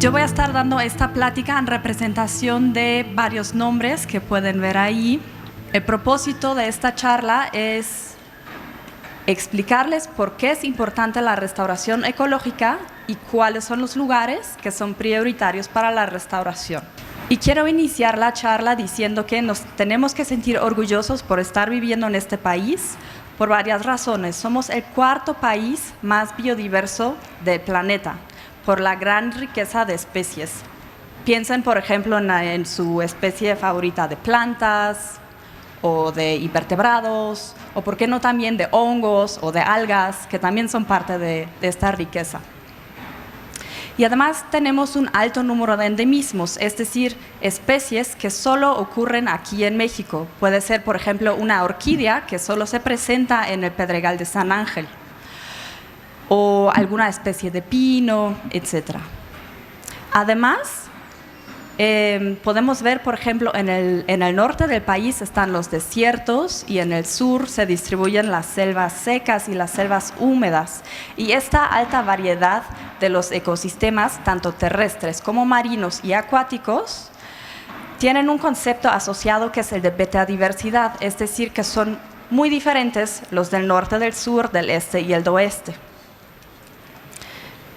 Yo voy a estar dando esta plática en representación de varios nombres que pueden ver ahí. El propósito de esta charla es explicarles por qué es importante la restauración ecológica y cuáles son los lugares que son prioritarios para la restauración. Y quiero iniciar la charla diciendo que nos tenemos que sentir orgullosos por estar viviendo en este país por varias razones. Somos el cuarto país más biodiverso del planeta, por la gran riqueza de especies. Piensen, por ejemplo, en su especie favorita de plantas o de invertebrados, o por qué no también de hongos o de algas, que también son parte de esta riqueza. Y además tenemos un alto número de endemismos, es decir, especies que solo ocurren aquí en México. Puede ser, por ejemplo, una orquídea que solo se presenta en el Pedregal de San Ángel, o alguna especie de pino, etc. Además, podemos ver, por ejemplo, en el norte del país están los desiertos y en el sur se distribuyen las selvas secas y las selvas húmedas. Y esta alta variedad de los ecosistemas, tanto terrestres como marinos y acuáticos, tienen un concepto asociado que es el de betadiversidad, es decir, que son muy diferentes los del norte, del sur, del este y el oeste.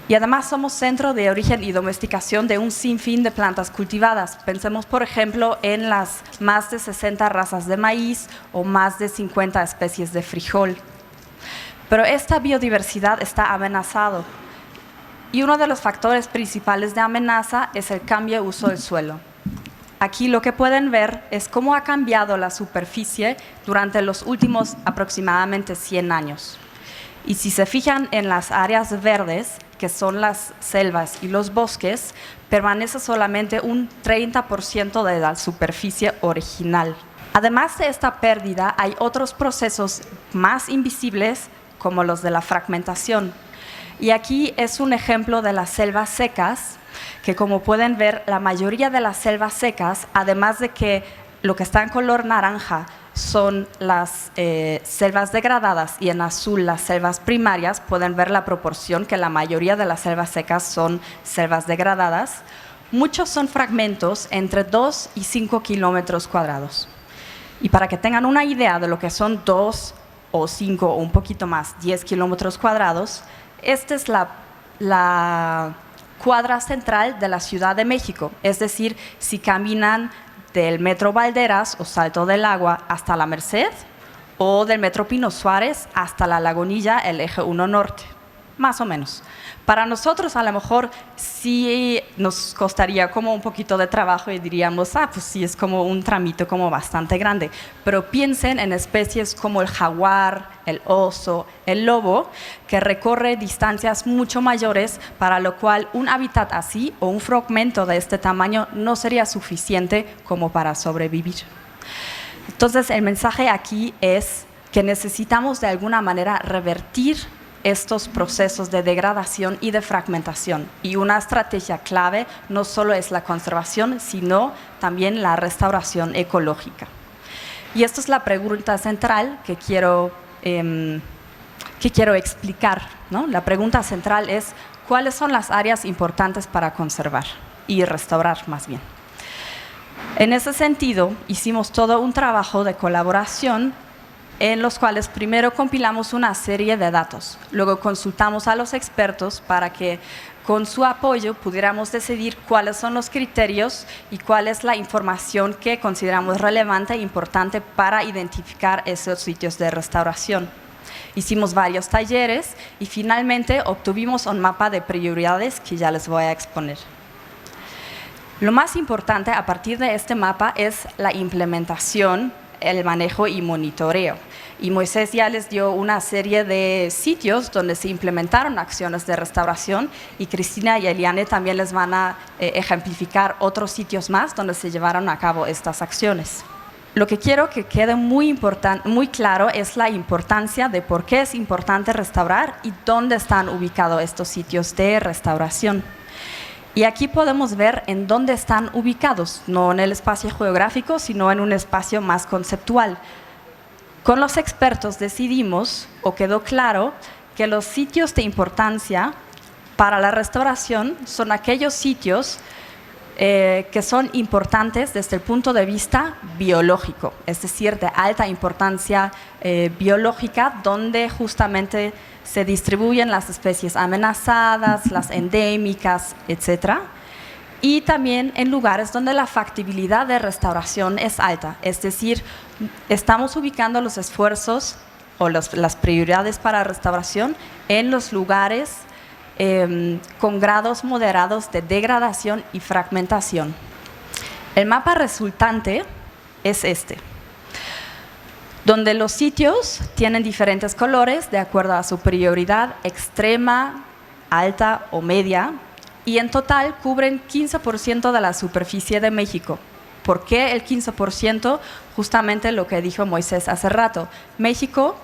Y además somos centro de origen y domesticación de un sinfín de plantas cultivadas. Pensemos, por ejemplo, en las más de 60 razas de maíz o más de 50 especies de frijol. Pero esta biodiversidad está amenazada. Y uno de los factores principales de amenaza es el cambio de uso del suelo. Aquí lo que pueden ver es cómo ha cambiado la superficie durante los últimos aproximadamente 100 años. Y si se fijan en las áreas verdes, que son las selvas y los bosques, permanece solamente un 30% de la superficie original. Además de esta pérdida, hay otros procesos más invisibles, como los de la fragmentación. Y aquí es un ejemplo de las selvas secas, que como pueden ver, la mayoría de las selvas secas, además de que lo que está en color naranja son las selvas degradadas y en azul las selvas primarias, pueden ver la proporción que la mayoría de las selvas secas son selvas degradadas. Muchos son fragmentos entre 2 y 5 kilómetros cuadrados. Y para que tengan una idea de lo que son 2 o 5 o un poquito más, 10 kilómetros cuadrados, esta es la cuadra central de la Ciudad de México. Es decir, si caminan del Metro Valderas o Salto del Agua hasta la Merced, o del Metro Pino Suárez hasta la Lagunilla, el eje 1 norte, más o menos. Para nosotros a lo mejor sí nos costaría como un poquito de trabajo y diríamos, pues sí, es como un tramito como bastante grande. Pero piensen en especies como el jaguar, el oso, el lobo, que recorre distancias mucho mayores, para lo cual un hábitat así o un fragmento de este tamaño no sería suficiente como para sobrevivir. Entonces el mensaje aquí es que necesitamos de alguna manera revertir estos procesos de degradación y de fragmentación. Y una estrategia clave no solo es la conservación, sino también la restauración ecológica. Y esta es la pregunta central que quiero explicar, ¿no? La pregunta central es, ¿cuáles son las áreas importantes para conservar y restaurar más bien? En ese sentido, hicimos todo un trabajo de colaboración en los cuales primero compilamos una serie de datos, luego consultamos a los expertos para que con su apoyo pudiéramos decidir cuáles son los criterios y cuál es la información que consideramos relevante e importante para identificar esos sitios de restauración. Hicimos varios talleres y finalmente obtuvimos un mapa de prioridades que ya les voy a exponer. Lo más importante a partir de este mapa es la implementación, el manejo y monitoreo. Y Moisés ya les dio una serie de sitios donde se implementaron acciones de restauración, y Cristina y Eliane también les van a ejemplificar otros sitios más donde se llevaron a cabo estas acciones. Lo que quiero que quede muy claro es la importancia de por qué es importante restaurar y dónde están ubicados estos sitios de restauración. Y aquí podemos ver en dónde están ubicados, no en el espacio geográfico, sino en un espacio más conceptual. Con los expertos decidimos, o quedó claro, que los sitios de importancia para la restauración son aquellos sitios que son importantes desde el punto de vista biológico, es decir, de alta importancia biológica, donde justamente se distribuyen las especies amenazadas, las endémicas, etc. Y también en lugares donde la factibilidad de restauración es alta, es decir, estamos ubicando los esfuerzos o las prioridades para restauración en los lugares con grados moderados de degradación y fragmentación. El mapa resultante es este, donde los sitios tienen diferentes colores de acuerdo a su prioridad extrema, alta o media, y en total cubren 15% de la superficie de México. ¿Por qué el 15%? Justamente lo que dijo Moisés hace rato. México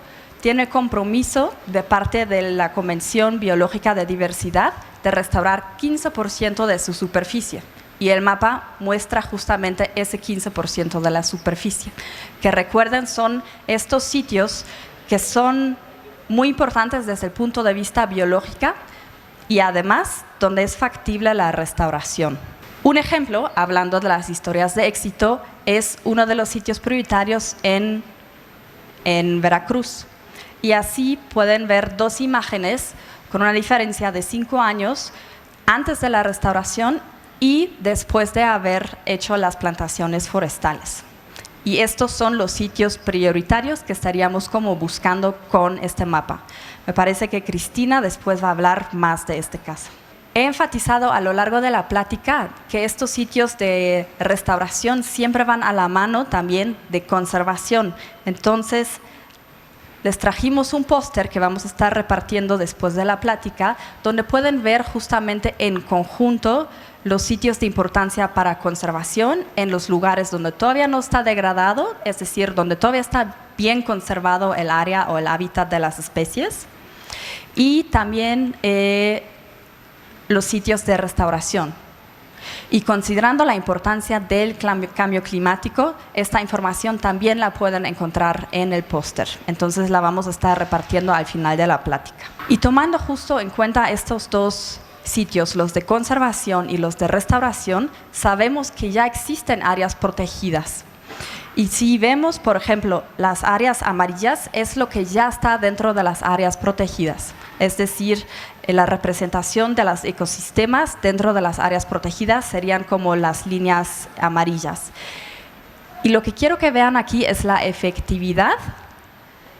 tiene compromiso de parte de la Convención Biológica de Diversidad de restaurar 15% de su superficie. Y el mapa muestra justamente ese 15% de la superficie. Que recuerden, son estos sitios que son muy importantes desde el punto de vista biológico y además donde es factible la restauración. Un ejemplo, hablando de las historias de éxito, es uno de los sitios prioritarios en Veracruz. Y así pueden ver dos imágenes con una diferencia de 5 años antes de la restauración y después de haber hecho las plantaciones forestales. Y estos son los sitios prioritarios que estaríamos como buscando con este mapa. Me parece que Cristina después va a hablar más de este caso. He enfatizado a lo largo de la plática que estos sitios de restauración siempre van a la mano también de conservación. Entonces, les trajimos un póster que vamos a estar repartiendo después de la plática, donde pueden ver justamente en conjunto los sitios de importancia para conservación en los lugares donde todavía no está degradado, es decir, donde todavía está bien conservado el área o el hábitat de las especies, y también los sitios de restauración. Y considerando la importancia del cambio climático, esta información también la pueden encontrar en el póster. Entonces la vamos a estar repartiendo al final de la plática. Y tomando justo en cuenta estos dos sitios, los de conservación y los de restauración, sabemos que ya existen áreas protegidas. Y si vemos, por ejemplo, las áreas amarillas, es lo que ya está dentro de las áreas protegidas. Es decir, la representación de los ecosistemas dentro de las áreas protegidas serían como las líneas amarillas. Y lo que quiero que vean aquí es la efectividad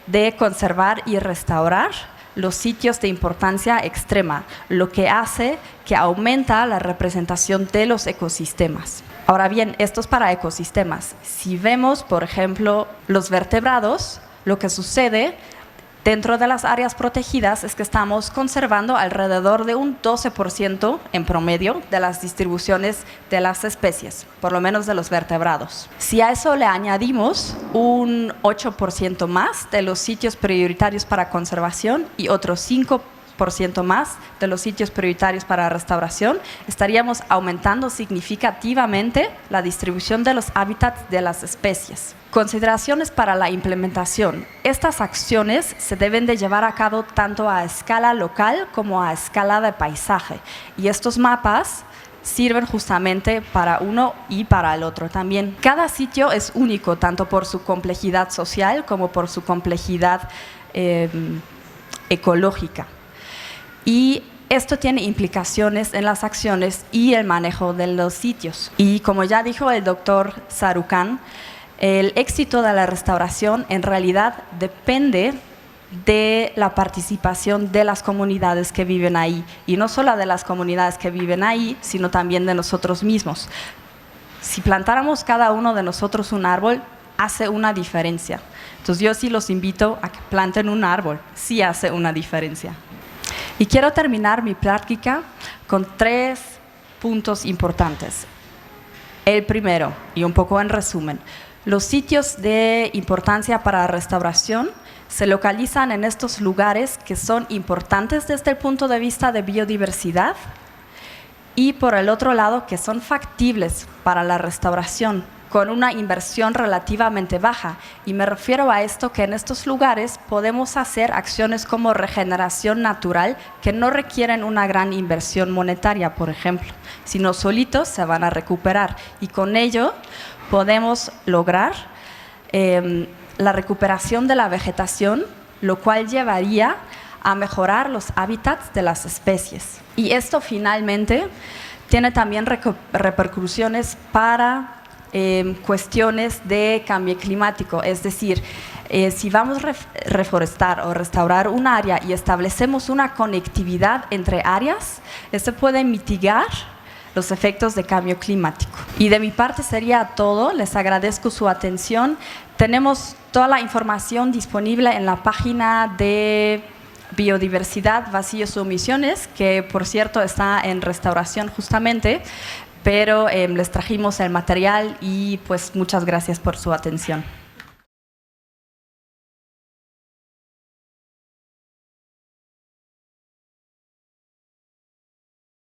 de conservar y restaurar los sitios de importancia extrema, lo que hace que aumenta la representación de los ecosistemas. Ahora bien, esto es para ecosistemas. Si vemos, por ejemplo, los vertebrados, lo que sucede dentro de las áreas protegidas es que estamos conservando alrededor de un 12% en promedio de las distribuciones de las especies, por lo menos de los vertebrados. Si a eso le añadimos un 8% más de los sitios prioritarios para conservación y otros 5% más de los sitios prioritarios para restauración, estaríamos aumentando significativamente la distribución de los hábitats de las especies. Consideraciones para la implementación. Estas acciones se deben de llevar a cabo tanto a escala local como a escala de paisaje. Y estos mapas sirven justamente para uno y para el otro también. Cada sitio es único, tanto por su complejidad social como por su complejidad ecológica. Y esto tiene implicaciones en las acciones y el manejo de los sitios. Y como ya dijo el doctor Sarukan, el éxito de la restauración en realidad depende de la participación de las comunidades que viven ahí. Y no solo de las comunidades que viven ahí, sino también de nosotros mismos. Si plantáramos cada uno de nosotros un árbol, hace una diferencia. Entonces yo sí los invito a que planten un árbol, sí hace una diferencia. Y quiero terminar mi plática con 3 puntos importantes. El primero, y un poco en resumen, los sitios de importancia para restauración se localizan en estos lugares que son importantes desde el punto de vista de biodiversidad y por el otro lado que son factibles para la restauración, con una inversión relativamente baja. Y me refiero a esto que en estos lugares podemos hacer acciones como regeneración natural que no requieren una gran inversión monetaria, por ejemplo, sino solitos se van a recuperar. Y con ello podemos lograr la recuperación de la vegetación, lo cual llevaría a mejorar los hábitats de las especies. Y esto finalmente tiene también repercusiones para cuestiones de cambio climático, es decir, si vamos a reforestar o restaurar un área y establecemos una conectividad entre áreas, esto puede mitigar los efectos de cambio climático. Y de mi parte sería todo, les agradezco su atención. Tenemos toda la información disponible en la página de Biodiversidad, Vacíos o Omisiones, que por cierto está en restauración justamente, pero les trajimos el material y pues muchas gracias por su atención.